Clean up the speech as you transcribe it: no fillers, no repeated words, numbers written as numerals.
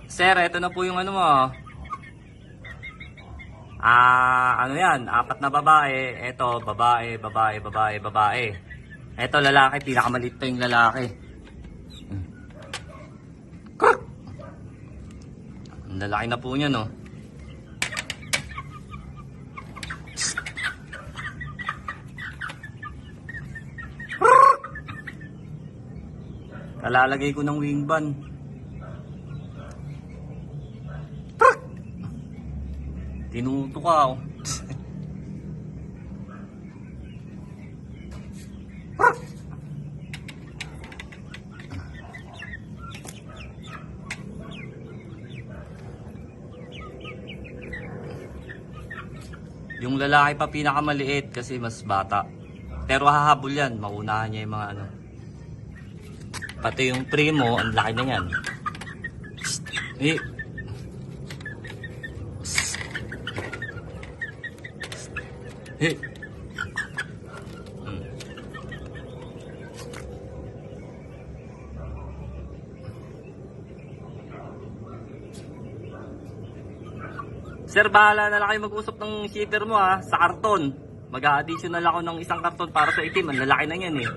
Sir, ito na po yung ano mo. Ano yan? 4 na babae. Ito, babae, babae, babae, babae. Ito, lalaki. Pinakamaliit pa yung lalaki. Ang lalaki na po niya, no? Kalalagay ko ng wing ban. Tinuto ka ako. Yung lalaki pa pinakamaliit kasi mas bata. Pero hahabol yan. Maunahan niya yung mga ano. Pati yung primo, ang laki na yan. Eh. Eh. Sir, bahala na lang kayo mag-usap ng shipper mo ha, sa karton. Mag-a-additional ako ng isang karton para sa itim. Ang lalaki na yan eh.